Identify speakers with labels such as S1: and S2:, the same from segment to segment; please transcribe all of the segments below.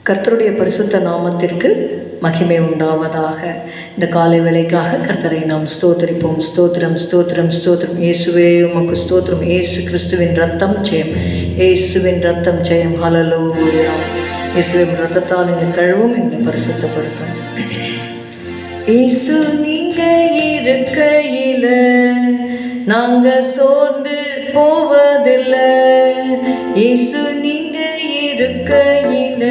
S1: கர்த்தருடைய பரிசுத்த நாமத்திற்கு மகிமை உண்டாவதாக. இந்த காலை வேளைக்காக கர்த்தரை நாம் ஸ்தோத்திரிப்போம். ஸ்தோத்திரம் ஸ்தோத்திரம் ஸ்தோத்திரம். இயேசுவே உமக்கு ஸ்தோத்திரம். இயேசு கிறிஸ்துவின் ரத்தம் ஜெயம். இயேசுவின் ரத்தம் ஜெயம். ஹல்லேலூயா. இயேசுவின் ரத்தத்தால் எங்களை கழுவும், எங்களை பரிசுத்தப்படுத்தும். இயேசு நீங்க இருக்கையில நாங்க சோர்ந்து போவதில்லை. இயேசு நீங்க இருக்கையில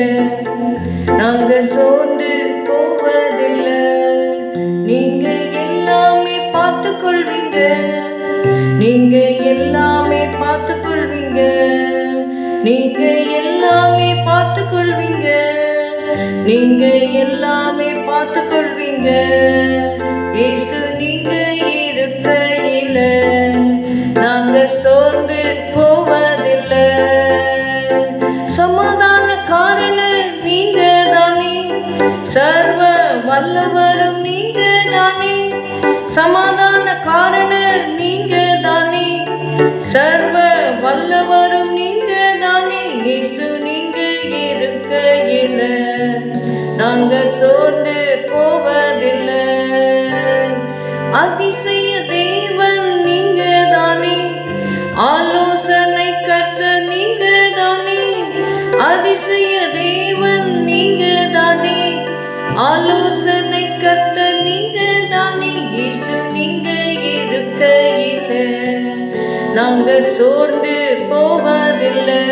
S1: நாங்க சோர்ந்து போவதில்லை. நீங்க எல்லாமே பார்த்து கொள்வீங்க. நீங்க எல்லாமே பார்த்து கொள்வீங்க. நீங்க எல்லாமே பார்த்து கொள்வீங்க. நீங்க எல்லாமே பார்த்து கொள்வீங்க. இயேசு நீங்க இருக்கையில நாங்க சோர்ந்து போவதில்லை. சமாதான காரண நீங்க தானே, சர்வ வல்லவரும் நீங்க தானே. சமாதான காரண நீங்க தானே, சர்வ வல்லவரும் நீங்க தானே. இயேசு நீங்க இருக்கையில நாங்க சோர்ந்து போவதில்லை. அதிசய தேவன் நீங்க தானே, ஆலோசனை கர்த்தர் நீங்க தானே. அதிசய தேவன் நீங்க தானே, ஆலோசனை கர்த்தர் நீங்க தானே. இயேசு நீங்க இருக்கையில நாங்க சோர்ந்து போவதில்லை.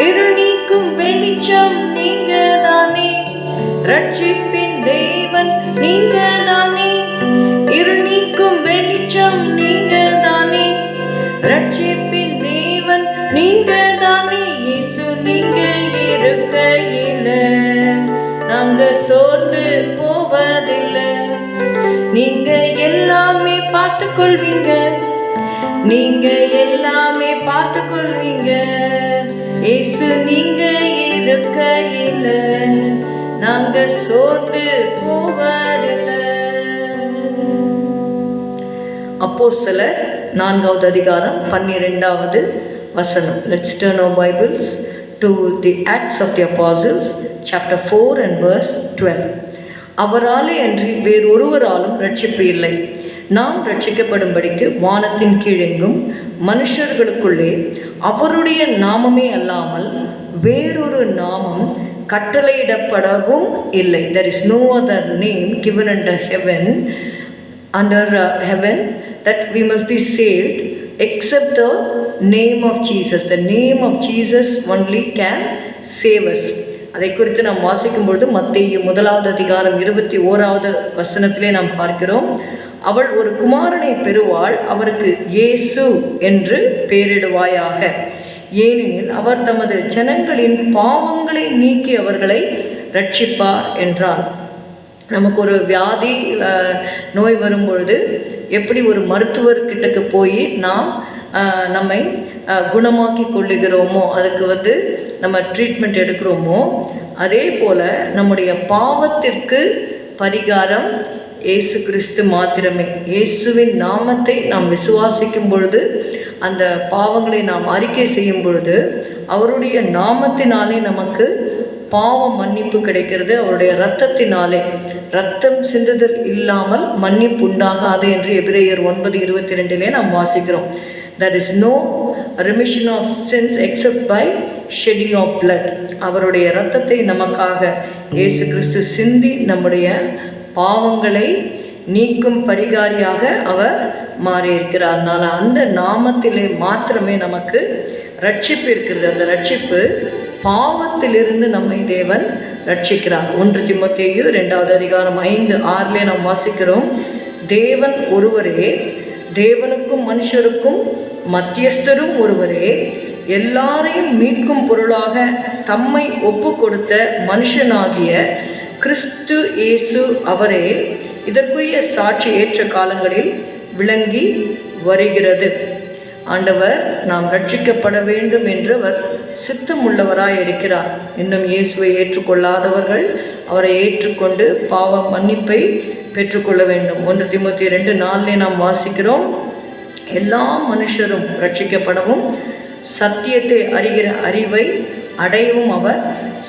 S1: இருள் நீக்கும் வெளிச்சம் நீங்க தானே, ரட்சிப்பின் தேவன் நீங்க தானே. இருள் நீக்கும் வெளிச்சம் நீங்க தானே, ரட்சிப்பின் தேவன் நீங்க தானே. இயேசு நீங்க இருக்கையில நாங்க சோர்ந்து போவதில்லை. நீங்க எல்லாமே பார்த்து கொள்வீங்க. நீங்க எல்லாமே பார்த்து கொள்வீங்க. இயேசு நீங்க இருக்கையில நாங்க சோர்ந்து போவதில்லை. அப்போஸ்தலர் 4வது அதிகாரம் 12வது வசனம். Let's turn our Bibles to the Acts of the Apostles chapter 4 and verse 12. அவராலே அன்றி வேறொருவராலும் ரட்சிப்பு இல்லை. நாம் ரட்சிக்கப்படும்படிக்கு வானத்தின் கீழெங்கும் மனுஷர்களுக்குள்ளே அவருடைய நாமமே அல்லாமல் வேறொரு நாமம் கட்டளையிடப்படவும் இல்லை. There is no other name given under heaven that we must be saved except the name of Jesus. The name of Jesus only can save us. அதை குறித்து நாம் வாசிக்கும்பொழுது மத்தேயு 1வது அதிகாரம் 21வது வசனத்திலே நாம் பார்க்கிறோம். அவள் ஒரு குமாரனை பெறுவாள், அவருக்கு இயேசு என்று பெயரிடுவாயாக. ஏனெனில் அவர் தமது ஜனங்களின் பாவங்களை நீக்கி அவர்களை ரட்சிப்பார் என்றார். நமக்கு ஒரு வியாதி நோய் வரும்பொழுது எப்படி ஒரு மருத்துவர்கிட்டக்கு போய் நாம் நம்மை குணமாக்கி கொள்ளுகிறோமோ, அதுக்கு நம்ம ட்ரீட்மெண்ட் எடுக்கிறோமோ, அதே போல் நம்முடைய பாவத்திற்கு பரிகாரம் இயேசு கிறிஸ்து மாத்திரமே. இயேசுவின் நாமத்தை நாம் விசுவாசிக்கும் பொழுது, அந்த பாவங்களை நாம் அறிக்கை செய்யும் பொழுது, அவருடைய நாமத்தினாலே நமக்கு பாவ மன்னிப்பு கிடைக்கிறது. அவருடைய இரத்தத்தினாலே, இரத்தம் சிந்துதல் இல்லாமல் மன்னிப்பு உண்டாகாது என்று எபிரேயர் 9:22 நாம் வாசிக்கிறோம். There is no remission of sins except by shedding of blood. அவருடைய இரத்தத்தை நமக்காக இயேசு கிறிஸ்து சிந்தி நம்முடைய பாவங்களை நீக்கும் பரிகாரியாக அவர் மாறியிருக்கிறார். அதனால் அந்த நாமத்திலே மாத்திரமே நமக்கு ரட்சிப்பு இருக்கிறது. அந்த ரட்சிப்பு பாவத்திலிருந்து நம்மை தேவன் ரட்சிக்கிறார். 1 தீமோத்தேயு 2வது அதிகாரம் 5-6 நாம் வாசிக்கிறோம். தேவன் ஒருவரே, தேவனுக்கும் மனுஷருக்கும் மத்தியஸ்தரும் ஒருவரே, எல்லாரையும் மீட்கும் பொருளாக தம்மை ஒப்பு கொடுத்த மனுஷனாகிய கிறிஸ்து இயேசு அவரே இதற்குரிய சாட்சி ஏற்ற காலங்களில் விளங்கி வருகிறது. ஆண்டவர் நாம் ரட்சிக்கப்பட வேண்டும் என்று அவர் சித்தமுள்ளவராய் இருக்கிறார். இன்னும் இயேசுவை ஏற்றுக்கொள்ளாதவர்கள் அவரை ஏற்றுக்கொண்டு பாவ மன்னிப்பை பெற்றுக்கொள்ள வேண்டும். 1 தீமோத்தேயு 2:4 நாம் வாசிக்கிறோம். எல்லா மனுஷரும் ரட்சிக்கப்படவும் சத்தியத்தை அறிகிற அறிவை அடையவும் அவர்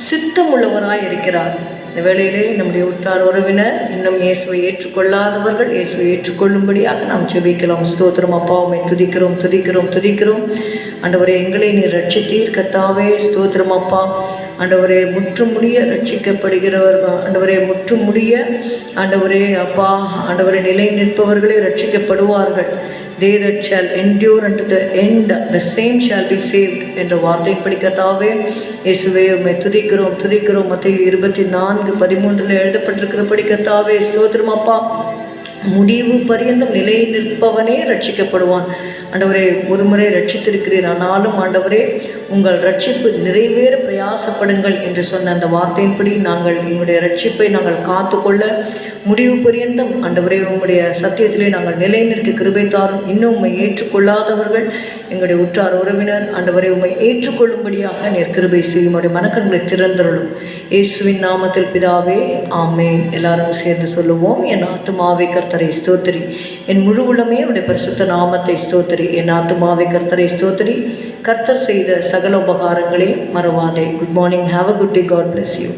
S1: சித்தமுள்ளவராய் இருக்கிறார். இந்த வேளையிலே நம்முடைய உற்றார் உறவினர் இன்னும் இயேசுவை ஏற்றுக்கொள்ளாதவர்கள் இயேசுவை ஏற்றுக்கொள்ளும்படியாக நாம் ஜெபிக்கலாம். ஸ்தோத்திரம் அப்பா, உம்மை துதிக்கிறோம் துதிக்கிறோம் துதிக்கிறோம். ஆண்டவரே, எங்களை நீர் ரட்சித்தீர் கர்த்தாவே. ஸ்தோத்திரம் அப்பா. ஆண்டவரே, முற்றுமுடிய ரட்சிக்கப்படுகிறவர்கள் ஆண்டவரே, முற்றுமுடிய ஆண்டவரே அப்பா ஆண்டவரை நிலை நிற்பவர்களே ரட்சிக்கப்படுவார்கள். They that shall endure unto the end, the same shall be saved என்ற வார்த்தைப்படி கர்த்தாவே இயேசுவே உம்மை துதிக்கிறோம் துதிக்கிறோம். மத்தேயு 24:13 எழுதப்பட்டிருக்கிறபடி கர்த்தாவே ஸ்தோத்திரம் அப்பா. முடிவு பரியந்தம் நிலை நிற்பவனே ரட்சிக்கப்படுவான். ஆண்டவரே, ஒரு முறை ரட்சித்திருக்கிறீர், ஆனாலும் ஆண்டவரே உங்கள் ரட்சிப்பு நிறைவேற பிரயாசப்படுங்கள் என்று சொன்ன அந்த வார்த்தையின்படி நாங்கள் எங்களுடைய ரட்சிப்பை நாங்கள் காத்துக்கொள்ள முடிவு பரியந்தம் ஆண்டவரே உங்களுடைய சத்தியத்திலே நாங்கள் நிலை நிற்க கிருபை தாரும். இன்னும் உம்மை ஏற்றுக்கொள்ளாதவர்கள் எங்களுடைய உற்றார் உறவினர் ஆண்டவரை உம்மை ஏற்றுக்கொள்ளும்படியாக நீர் கிருபை செய்யும். உடைய மனக்கண்களை திறந்தருளும். இயேசுவின் நாமத்தில் பிதாவே, ஆமேன். எல்லாரும் சேர்ந்து சொல்லுவோம். என் ஆத்துமாவே கர்த்தரை ஸ்தோத்திரி, என் முழு உள்ளமே உடைய பரிசுத்த நாமத்தை ஸ்தோத்திரி. என் ஆத்துமாவே கர்த்தரை ஸ்தோத்திரி, கர்த்தர் செய்த சகல உபகாரங்களே மறவாதே. Good morning. Have a good day. God bless you.